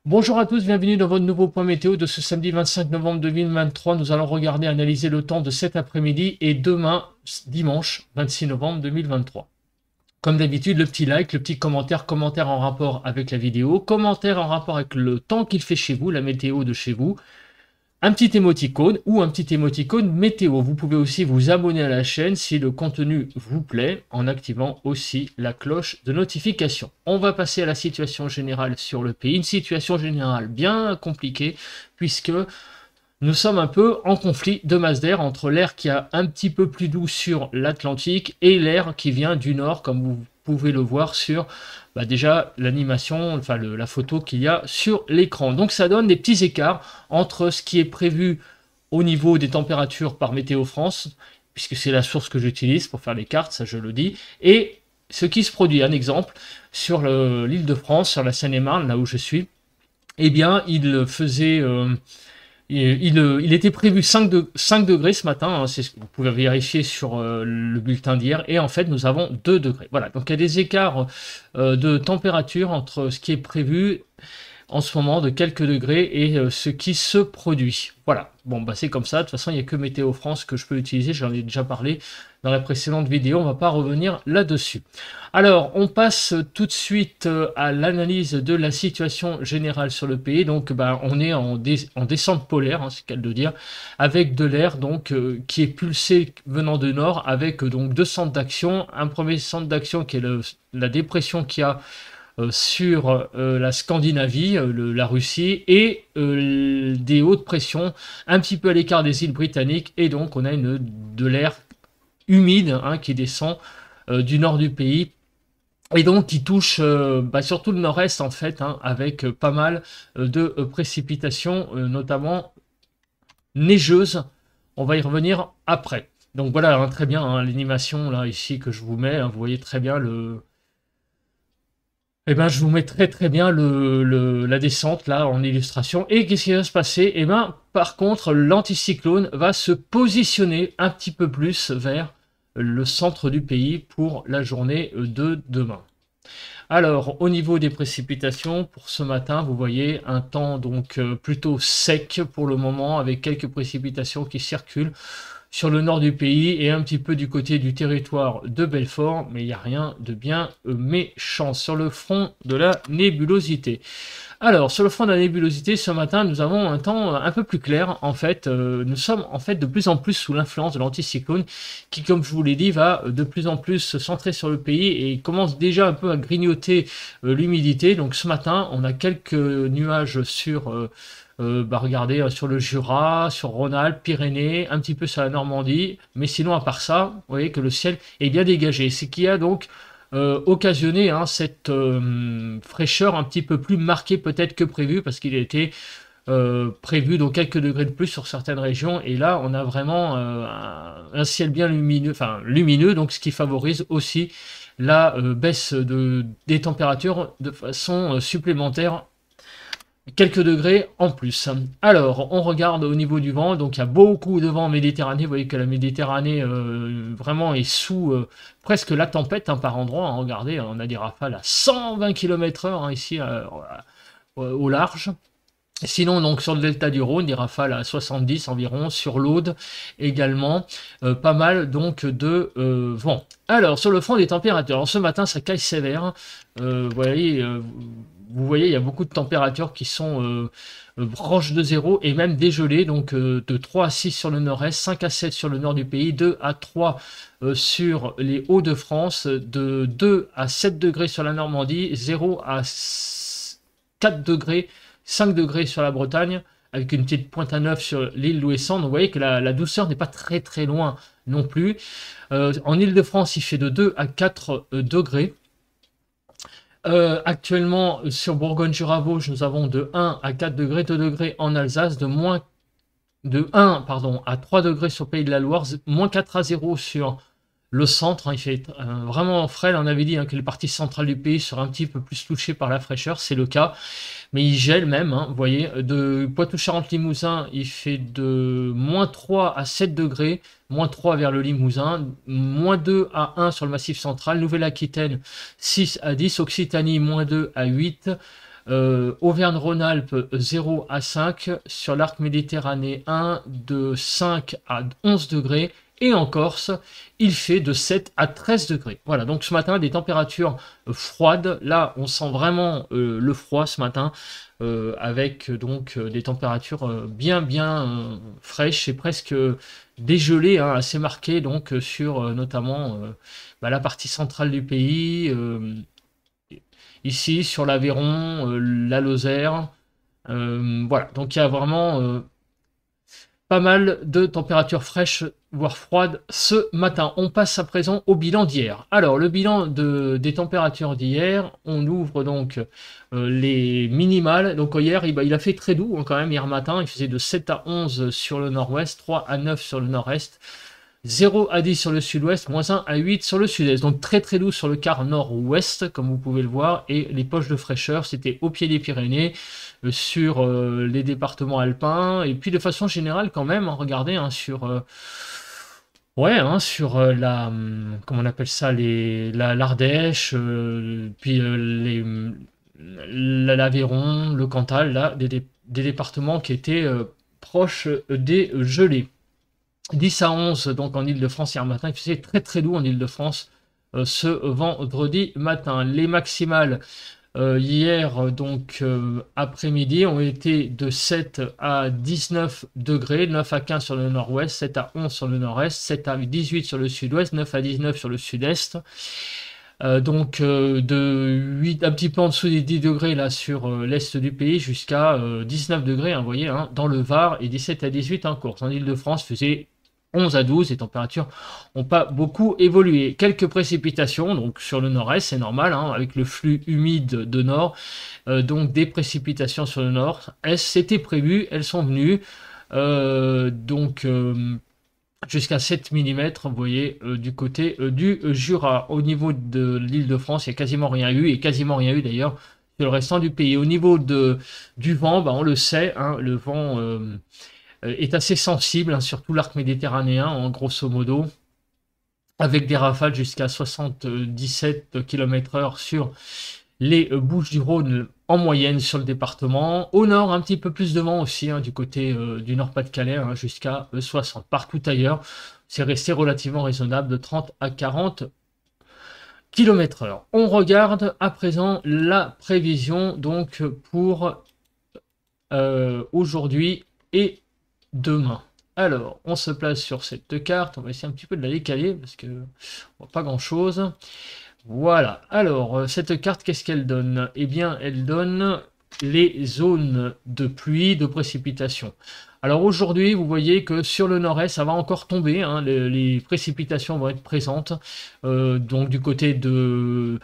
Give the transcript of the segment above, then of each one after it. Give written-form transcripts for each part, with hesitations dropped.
Bonjour à tous, bienvenue dans votre nouveau point météo de ce samedi 25 novembre 2023. Nous allons regarder, analyser le temps de cet après-midi et demain, dimanche 26 novembre 2023. Comme d'habitude, le petit like, le petit commentaire, commentaire en rapport avec la vidéo, commentaire en rapport avec le temps qu'il fait chez vous, la météo de chez vous, un petit émoticône ou un petit émoticône météo. Vous pouvez aussi vous abonner à la chaîne si le contenu vous plaît en activant aussi la cloche de notification. On va passer à la situation générale sur le pays. Une situation générale bien compliquée puisque nous sommes un peu en conflit de masse d'air entre l'air qui a un petit peu plus doux sur l'Atlantique et l'air qui vient du nord, comme vous pouvez le voir sur déjà l'animation, enfin la photo qu'il y a sur l'écran. Donc ça donne des petits écarts entre ce qui est prévu au niveau des températures par Météo France, puisque c'est la source que j'utilise pour faire les cartes, ça je le dis, et ce qui se produit. Un exemple, sur l'île de France, sur la Seine-et-Marne, là où je suis, eh bien, il faisait... il était prévu 5 degrés ce matin, hein, c'est ce que vous pouvez vérifier sur le bulletin d'hier, et en fait nous avons 2 degrés. Voilà, donc il y a des écarts de température entre ce qui est prévu en ce moment de quelques degrés et ce qui se produit. Voilà, bon bah c'est comme ça, de toute façon il n'y a que Météo France que je peux utiliser, j'en ai déjà parlé dans la précédente vidéo, on ne va pas revenir là-dessus. Alors, on passe tout de suite à l'analyse de la situation générale sur le pays. Donc, on est en descente polaire, hein, c'est le cas de dire, avec de l'air donc qui est pulsé venant de nord, avec donc deux centres d'action. Un premier centre d'action qui est la dépression qu'il y a sur la Scandinavie, la Russie, et des hautes pressions un petit peu à l'écart des îles britanniques. Et donc, on a de l'air humide hein, qui descend du nord du pays et donc qui touche surtout le nord-est en fait hein, avec pas mal de précipitations notamment neigeuses. On va y revenir après. Donc voilà hein, très bien hein, l'animation là ici que je vous mets, hein, vous voyez très bien je vous mets très bien la descente là en illustration. Et qu'est-ce qui va se passer? Par contre, l'anticyclone va se positionner un petit peu plus vers le centre du pays pour la journée de demain. Alors, au niveau des précipitations, pour ce matin, vous voyez un temps donc plutôt sec pour le moment, avec quelques précipitations qui circulent sur le nord du pays et un petit peu du côté du territoire de Belfort, mais il n'y a rien de bien méchant sur le front de la nébulosité. Alors, sur le front de la nébulosité, ce matin, nous avons un temps un peu plus clair. En fait, nous sommes en fait de plus en plus sous l'influence de l'anticyclone qui, comme je vous l'ai dit, va de plus en plus se centrer sur le pays et commence déjà un peu à grignoter l'humidité. Donc ce matin, on a quelques nuages sur... regardez, sur le Jura, sur Rhône-Alpes, Pyrénées, un petit peu sur la Normandie, mais sinon à part ça, vous voyez que le ciel est bien dégagé. C'est qui a donc occasionné hein, cette fraîcheur un petit peu plus marquée peut-être que prévu, parce qu'il a été prévu donc quelques degrés de plus sur certaines régions, et là on a vraiment un ciel bien lumineux, donc ce qui favorise aussi la baisse des températures de façon supplémentaire. Quelques degrés en plus. Alors, on regarde au niveau du vent, donc il y a beaucoup de vent en Méditerranée. Vous voyez que la Méditerranée vraiment est sous presque la tempête hein, par endroit. Hein. Regardez, on a des rafales à 120 km/h hein, ici au large. Sinon, donc sur le delta du Rhône, des rafales à 70 environ, sur l'Aude également, pas mal donc de vent. Alors, sur le front des températures, alors, ce matin, ça caille sévère. Vous voyez, il y a beaucoup de températures qui sont proches de zéro et même dégelées, donc de 3 à 6 sur le nord-est, 5 à 7 sur le nord du pays, 2 à 3 sur les Hauts-de-France, de 2 à 7 degrés sur la Normandie, 0 à 4 degrés, 5 degrés sur la Bretagne, avec une petite pointe à 9 sur l'île d'Ouessant. Donc vous voyez que la douceur n'est pas très loin non plus. En Île-de-France, il fait de 2 à 4 degrés. Actuellement, sur Bourgogne-Jura-Vosges, nous avons de 1 à 4 degrés, 2 degrés en Alsace, de 1 à 3 degrés sur Pays de la Loire, moins 4 à 0 sur le centre. Hein, il fait vraiment frais. On avait dit hein, que les parties centrales du pays seraient un petit peu plus touchées par la fraîcheur, c'est le cas. Mais il gèle même, hein, vous voyez, de Poitou-Charentes-Limousin, il fait de moins 3 à 7 degrés, moins 3 vers le Limousin, moins 2 à 1 sur le Massif central, Nouvelle-Aquitaine, 6 à 10, Occitanie, moins 2 à 8, Auvergne-Rhône-Alpes 0 à 5, sur l'arc méditerranéen de 5 à 11 degrés, et en Corse, il fait de 7 à 13 degrés. Voilà, donc ce matin, des températures froides. Là, on sent vraiment le froid ce matin, avec donc des températures bien fraîches et presque dégelées, hein, assez marquées, donc sur notamment la partie centrale du pays, ici sur l'Aveyron, la Lozère. Voilà, donc il y a vraiment pas mal de températures fraîches, voire froides ce matin. On passe à présent au bilan d'hier. Alors, le bilan des températures d'hier, on ouvre donc les minimales. Donc hier, il a fait très doux hein, quand même hier matin. Il faisait de 7 à 11 sur le nord-ouest, 3 à 9 sur le nord-est, 0 à 10 sur le sud-ouest, moins 1 à 8 sur le sud-est. Donc très très doux sur le quart nord-ouest, comme vous pouvez le voir. Et les poches de fraîcheur, c'était au pied des Pyrénées, sur les départements alpins. Et puis de façon générale quand même, hein, regardez, hein, sur... ouais, hein, sur comment on appelle ça, l'Ardèche, puis l'Aveyron, le Cantal, là, des départements qui étaient proches des gelées. 10 à 11 donc en Ile-de-France hier matin, il faisait très très doux en Ile-de-France ce vendredi matin. Les maximales hier donc après-midi ont été de 7 à 19 degrés, 9 à 15 sur le nord-ouest, 7 à 11 sur le nord-est, 7 à 18 sur le sud-ouest, 9 à 19 sur le sud-est. Donc de 8, un petit peu en dessous des 10 degrés là sur l'est du pays, jusqu'à 19 degrés, hein, vous voyez, hein, dans le Var, et 17 à 18 en Corse. En Ile-de-France, faisait 11 à 12, les températures n'ont pas beaucoup évolué. Quelques précipitations, donc sur le nord-est, c'est normal, hein, avec le flux humide de nord, donc des précipitations sur le nord-est, c'était prévu, elles sont venues, donc jusqu'à 7 mm, vous voyez, du côté du Jura. Au niveau de l'Île-de-France, il n'y a quasiment rien eu, et quasiment rien eu d'ailleurs sur le restant du pays. Au niveau du vent, on le sait, hein, le vent est assez sensible, hein, surtout l'arc méditerranéen, en grosso modo, avec des rafales jusqu'à 77 km/h sur les Bouches-du-Rhône en moyenne sur le département. Au nord, un petit peu plus de vent aussi, hein, du côté du Nord-Pas-de-Calais, hein, jusqu'à 60. Partout ailleurs, c'est resté relativement raisonnable, de 30 à 40 km/h. On regarde à présent la prévision donc pour aujourd'hui et demain. Alors, on se place sur cette carte. On va essayer un petit peu de la décaler parce que on voit pas grand-chose. Voilà. Alors, cette carte, qu'est-ce qu'elle donne? Eh bien, elle donne les zones de pluie, de précipitation. Alors aujourd'hui, vous voyez que sur le nord-est, ça va encore tomber, hein, les précipitations vont être présentes. Donc du côté de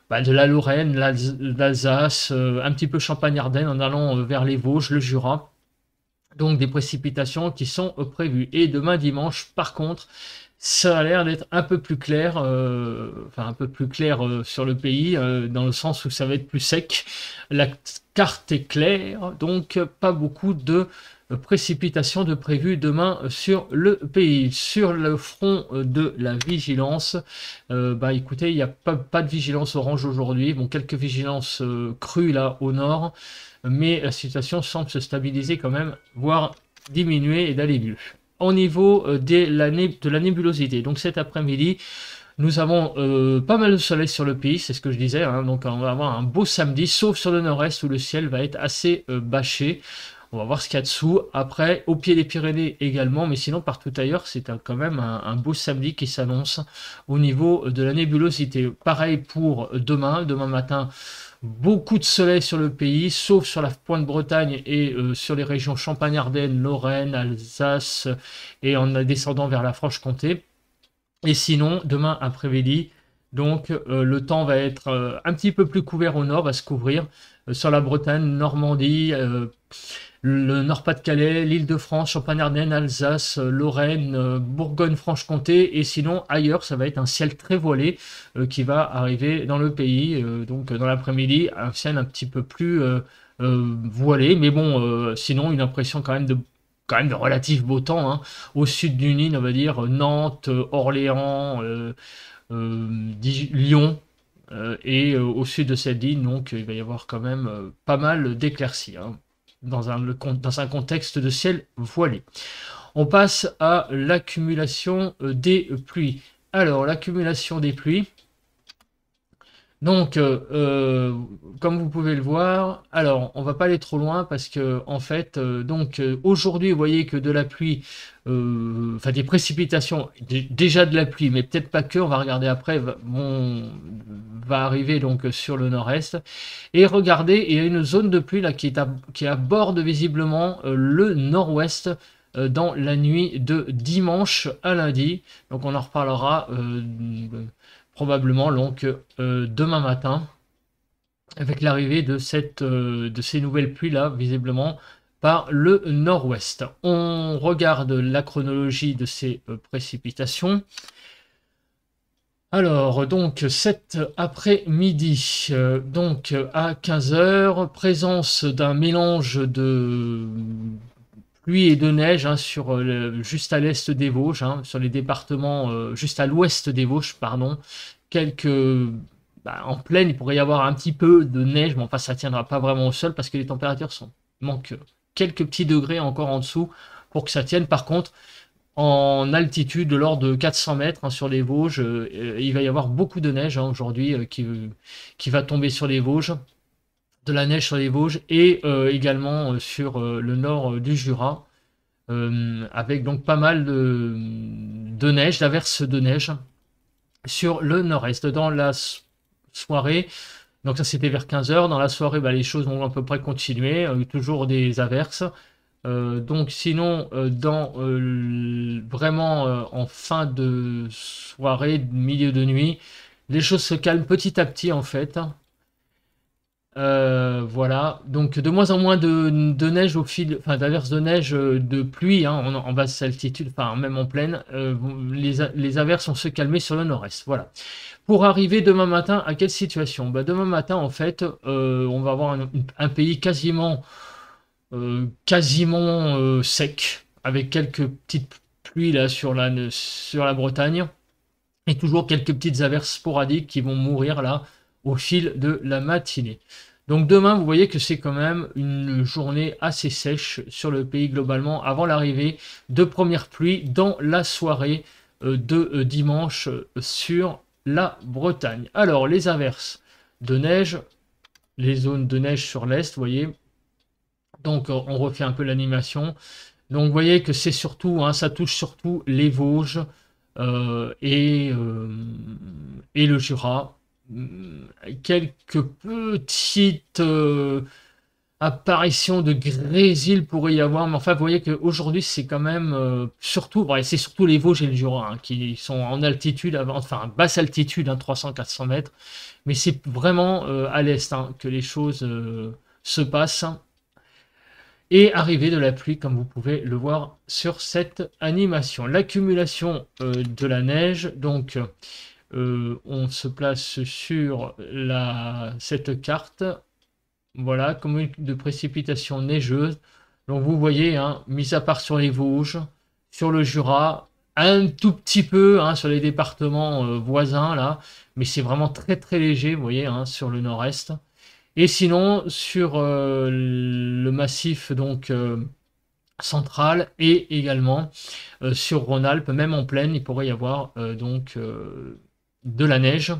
la Lorraine, l'Alsace, un petit peu Champagne-Ardenne en allant vers les Vosges, le Jura. Donc des précipitations qui sont prévues. Et demain dimanche, par contre, ça a l'air d'être un peu plus clair, un peu plus clair sur le pays, dans le sens où ça va être plus sec. La carte est claire, donc pas beaucoup de précipitations de prévues demain sur le pays. Sur le front de la vigilance, écoutez, il n'y a pas de vigilance orange aujourd'hui. Bon, quelques vigilances crues là au nord, mais la situation semble se stabiliser quand même, voire diminuer et d'aller mieux. Au niveau de la nébulosité, donc cet après-midi, nous avons pas mal de soleil sur le pays, c'est ce que je disais, hein, donc on va avoir un beau samedi, sauf sur le nord-est où le ciel va être assez bâché. On va voir ce qu'il y a dessous. Après, au pied des Pyrénées également, mais sinon partout ailleurs, c'est quand même un beau samedi qui s'annonce au niveau de la nébulosité. Pareil pour demain matin. Beaucoup de soleil sur le pays, sauf sur la pointe Bretagne et sur les régions Champagne-Ardenne, Lorraine, Alsace et en descendant vers la Franche-Comté. Et sinon, demain après-midi, donc le temps va être un petit peu plus couvert au nord, va se couvrir sur la Bretagne, Normandie, le Nord-Pas-de-Calais, l'Île-de-France, Champagne-Ardenne, Alsace, Lorraine, Bourgogne-Franche-Comté, et sinon ailleurs ça va être un ciel très voilé qui va arriver dans le pays, donc dans l'après-midi, un ciel un petit peu plus voilé, mais bon, sinon une impression quand même de relatif beau temps, hein. Au sud du Nil, on va dire Nantes, Orléans, Lyon, et au sud de cette ligne, donc il va y avoir quand même pas mal d'éclaircies, hein, dans un contexte de ciel voilé. On passe à l'accumulation des pluies. Alors, l'accumulation des pluies, donc, comme vous pouvez le voir, alors on va pas aller trop loin parce que en fait, aujourd'hui, vous voyez que de la pluie, enfin des précipitations, déjà de la pluie, mais peut-être pas que. On va regarder après, va arriver donc sur le nord-est. Et regardez, il y a une zone de pluie là qui aborde visiblement le nord-ouest dans la nuit de dimanche à lundi. Donc on en reparlera probablement donc demain matin avec l'arrivée de ces nouvelles pluies là visiblement par le nord-ouest. On regarde la chronologie de ces précipitations. Alors, donc, cet après-midi, donc à 15 h, présence d'un mélange de pluie et de neige, hein, juste à l'est des Vosges, hein, sur les départements, juste à l'ouest des Vosges, pardon. En plaine, il pourrait y avoir un petit peu de neige, mais enfin, ça ne tiendra pas vraiment au sol parce que les températures manquent quelques petits degrés encore en dessous pour que ça tienne. Par contre, en altitude de l'ordre de 400 mètres, hein, sur les Vosges, il va y avoir beaucoup de neige, hein, aujourd'hui qui va tomber sur les Vosges, de la neige sur les Vosges et également sur le nord du Jura, avec donc pas mal de neige, d'averses de neige sur le nord-est. Dans la soirée, donc ça c'était vers 15 h, dans la soirée les choses vont à peu près continuer, toujours des averses. Donc sinon, vraiment en fin de soirée, milieu de nuit, les choses se calment petit à petit en fait. Voilà, donc de moins en moins de neige au fil, enfin d'averses de neige, de pluie, hein, en basse altitude, enfin même en plaine. Les averses vont se calmer sur le nord-est. Voilà. Pour arriver demain matin, à quelle situation? Demain matin, en fait, on va avoir un pays quasiment sec, avec quelques petites pluies là sur la Bretagne, et toujours quelques petites averses sporadiques qui vont mourir là au fil de la matinée. Donc demain, vous voyez que c'est quand même une journée assez sèche sur le pays globalement, avant l'arrivée de premières pluies dans la soirée de dimanche sur la Bretagne. Alors les averses de neige, les zones de neige sur l'est, vous voyez. Donc on refait un peu l'animation. Donc vous voyez que c'est surtout, hein, ça touche surtout les Vosges et le Jura. Quelques petites apparitions de grésil pourrait y avoir, mais enfin vous voyez qu'aujourd'hui c'est quand même c'est surtout les Vosges et le Jura, hein, qui sont en altitude, enfin basse altitude, hein, 300-400 mètres, mais c'est vraiment à l'est, hein, que les choses se passent. Et arrivée de la pluie, comme vous pouvez le voir sur cette animation. L'accumulation de la neige, donc on se place sur cette carte, voilà, comme de précipitations neigeuses. Donc vous voyez, hein, mis à part sur les Vosges, sur le Jura, un tout petit peu, hein, sur les départements voisins là, mais c'est vraiment très très léger, vous voyez, hein, sur le nord-est. Et sinon, sur le massif donc central et également sur Rhône-Alpes, même en plaine, il pourrait y avoir de la neige.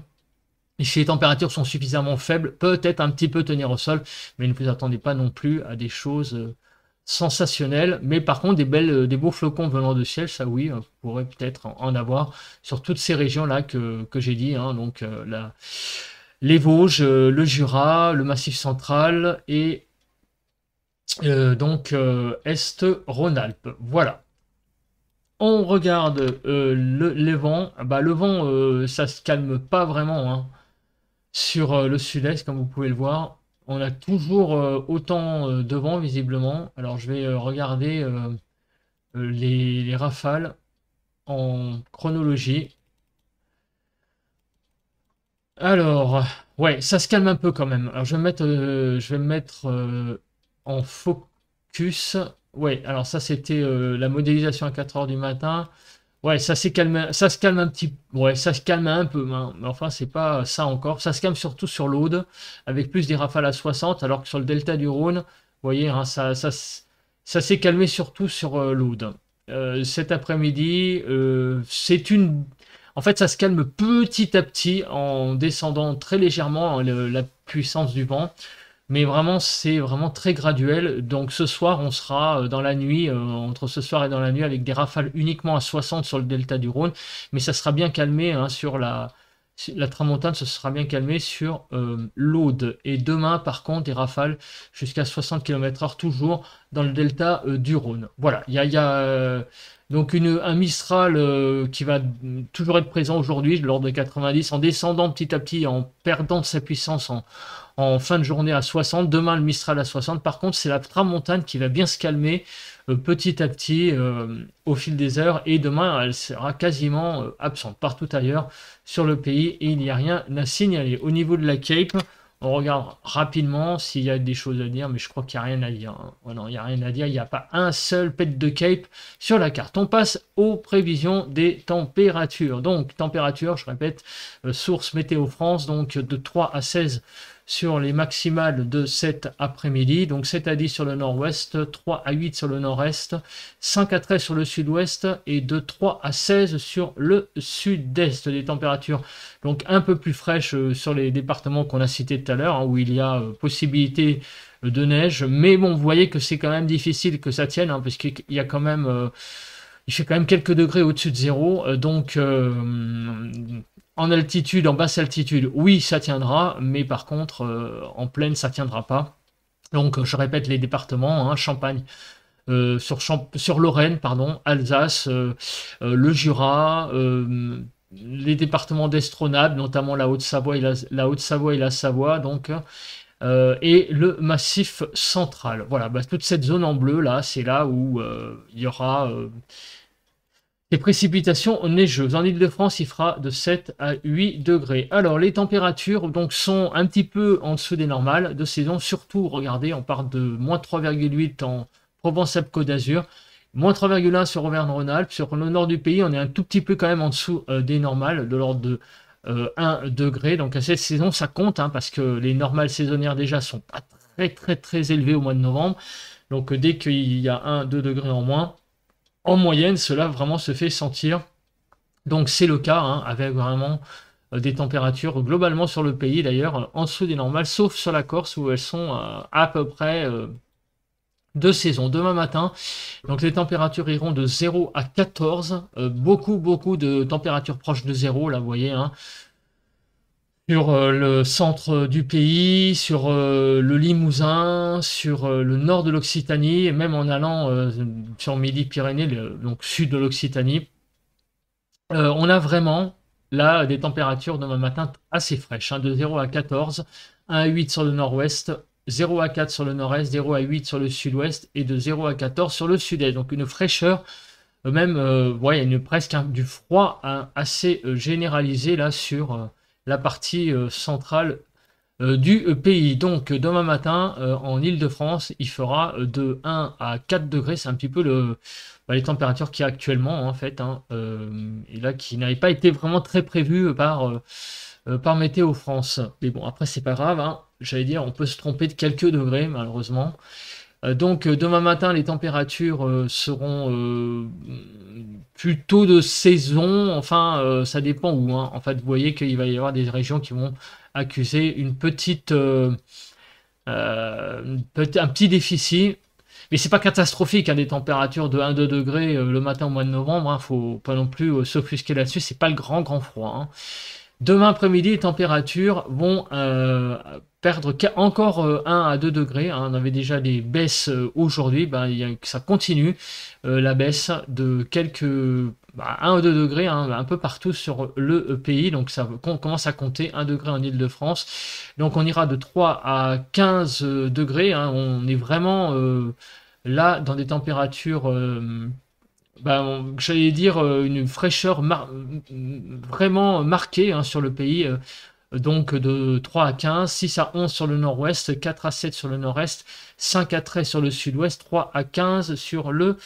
Et si les températures sont suffisamment faibles, peut-être un petit peu tenir au sol, mais ne vous attendez pas non plus à des choses sensationnelles. Mais par contre, des beaux flocons venant de ciel, ça oui, vous pourrez peut-être en avoir sur toutes ces régions-là que j'ai dit, hein, donc les Vosges, le Jura, le Massif central et Est Rhône-Alpes. Voilà. On regarde les vents. Le vent, ça se calme pas vraiment, hein, sur le sud-est, comme vous pouvez le voir. On a toujours autant de vent, visiblement. Alors, je vais regarder les rafales en chronologie. Alors, ouais, ça se calme un peu quand même. Alors, je vais me mettre en focus. Ouais, alors ça, c'était la modélisation à 4 h du matin. Ouais, ça s'est calmé, ça se calme un petit, ouais, ça se calme un peu, hein, mais enfin, c'est pas ça encore. Ça se calme surtout sur l'Aude, avec plus des rafales à 60, alors que sur le delta du Rhône, vous voyez, hein, ça s'est calmé surtout sur l'Aude. Cet après-midi, en fait, ça se calme petit à petit en descendant très légèrement hein, la puissance du vent. Mais vraiment, c'est vraiment très graduel. Donc ce soir, on sera dans la nuit, entre ce soir et dans la nuit, avec des rafales uniquement à 60 sur le delta du Rhône. Mais ça sera bien calmé hein, sur la tramontane, ça sera bien calmé sur l'Aude. Et demain, par contre, des rafales jusqu'à 60 km/h, toujours dans le delta du Rhône. Voilà, il y a donc un Mistral qui va toujours être présent aujourd'hui, de l'ordre de 90, en descendant petit à petit, en perdant de sa puissance en fin de journée à 60. Demain, le Mistral à 60. Par contre, c'est la tramontane qui va bien se calmer petit à petit au fil des heures. Et demain, elle sera quasiment absente partout ailleurs sur le pays. Et il n'y a rien à signaler. Au niveau de la Cape, on regarde rapidement s'il y a des choses à dire, mais je crois qu'il n'y a rien à dire. Hein. Oh non, il n'y a rien à dire. Il n'y a pas un seul pet de Cape sur la carte. On passe aux prévisions des températures. Donc, température, je répète, source Météo France, donc de 3 à 16 sur les maximales de cet après-midi, donc 7 à 10 sur le nord-ouest, 3 à 8 sur le nord-est, 5 à 13 sur le sud-ouest et de 3 à 16 sur le sud-est. Des températures donc un peu plus fraîches sur les départements qu'on a cités tout à l'heure, hein, où il y a possibilité de neige, mais bon, vous voyez que c'est quand même difficile que ça tienne, hein, parce qu'il y a quand même... il fait quand même quelques degrés au-dessus de zéro, donc en altitude, en basse altitude, oui, ça tiendra, mais par contre, en plaine, ça tiendra pas. Donc, je répète les départements, hein, Champagne, sur Lorraine, pardon, Alsace, le Jura, les départements d'Estronade, notamment la Haute-Savoie la Haute-Savoie et la Savoie, donc, et le Massif central. Voilà, bah, toute cette zone en bleu, là, c'est là où il y aura les précipitations neigeuses. En Ile-de-France, il fera de 7 à 8 degrés. Alors, les températures donc, sont un petit peu en dessous des normales de saison. Surtout, regardez, on part de moins 3,8 en Provence-Alpes-Côte d'Azur, moins 3,1 sur Auvergne-Rhône-Alpes. Sur le nord du pays, on est un tout petit peu quand même en dessous des normales, de l'ordre de 1 degré. Donc, à cette saison, ça compte, hein, parce que les normales saisonnières déjà sont pas très, très, très élevées au mois de novembre. Donc, dès qu'il y a 1-2 degrés en moins, en moyenne, cela vraiment se fait sentir. Donc c'est le cas, hein, avec vraiment des températures globalement sur le pays d'ailleurs en dessous des normales, sauf sur la Corse où elles sont à peu près de saison. Demain matin, donc les températures iront de 0 à 14, beaucoup de températures proches de 0, là vous voyez, hein, sur le centre du pays, sur le Limousin, sur le nord de l'Occitanie, et même en allant sur Midi-Pyrénées, donc sud de l'Occitanie. On a vraiment là des températures demain matin assez fraîches, hein, de 0 à 14, 1 à 8 sur le nord-ouest, 0 à 4 sur le nord-est, 0 à 8 sur le sud-ouest et de 0 à 14 sur le sud-est. Donc une fraîcheur, même, ouais, presque du froid hein, assez généralisé là sur la partie centrale du pays. Donc demain matin, en Île-de-France, il fera de 1 à 4 degrés. C'est un petit peu les températures qu'il y a actuellement, en fait, hein, et là, qui n'avaient pas été vraiment très prévues par Météo France. Mais bon, après, c'est pas grave, hein. J'allais dire, on peut se tromper de quelques degrés, malheureusement. Donc demain matin, les températures seront plutôt de saison, enfin ça dépend où, hein. En fait, vous voyez qu'il va y avoir des régions qui vont accuser un petit déficit, mais c'est pas catastrophique, hein, des températures de 1-2 degrés le matin au mois de novembre, hein, faut pas non plus s'offusquer là-dessus, c'est pas le grand froid, hein. Demain après-midi, les températures vont perdre encore 1 à 2 degrés. Hein. On avait déjà des baisses aujourd'hui. Ben, ça continue la baisse de quelques 1 ou 2 degrés hein, un peu partout sur le pays. Donc ça commence à compter 1 degré en Ile-de-France. Donc on ira de 3 à 15 degrés. Hein. On est vraiment là dans des températures... j'allais dire une fraîcheur vraiment marquée hein, sur le pays, donc de 3 à 15, 6 à 11 sur le nord-ouest, 4 à 7 sur le nord-est, 5 à 13 sur le sud-ouest, 3 à 15 sur le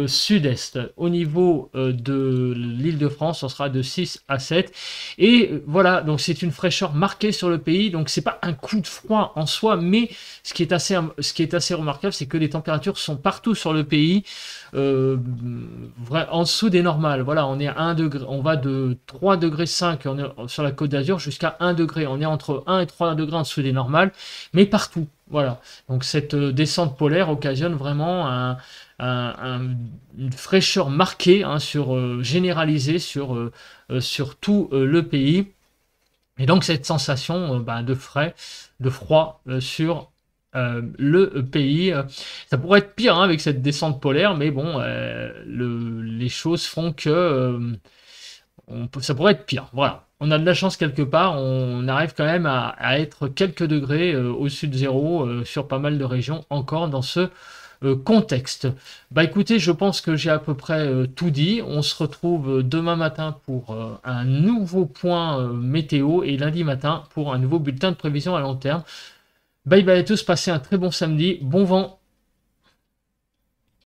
sud-est. Au niveau de l'Île-de-France, on sera de 6 à 7. Et voilà, donc c'est une fraîcheur marquée sur le pays. Donc c'est pas un coup de froid en soi, mais ce qui est assez remarquable, c'est que les températures sont partout sur le pays en dessous des normales. Voilà, on est à 1 degré, on va de 3 degrés 5 sur la Côte d'Azur jusqu'à 1 degré. On est entre 1 et 3 degrés en dessous des normales, mais partout. Voilà. Donc cette descente polaire occasionne vraiment une fraîcheur marquée, hein, généralisée sur tout le pays. Et donc cette sensation de froid sur le pays. Ça pourrait être pire, hein, avec cette descente polaire, mais bon, les choses font que ça pourrait être pire. Voilà. On a de la chance quelque part, on arrive quand même à être quelques degrés au-dessus de zéro sur pas mal de régions encore dans ce contexte. Bah écoutez, je pense que j'ai à peu près tout dit. On se retrouve demain matin pour un nouveau point météo et lundi matin pour un nouveau bulletin de prévision à long terme. Bye bye à tous, passez un très bon samedi, bon vent.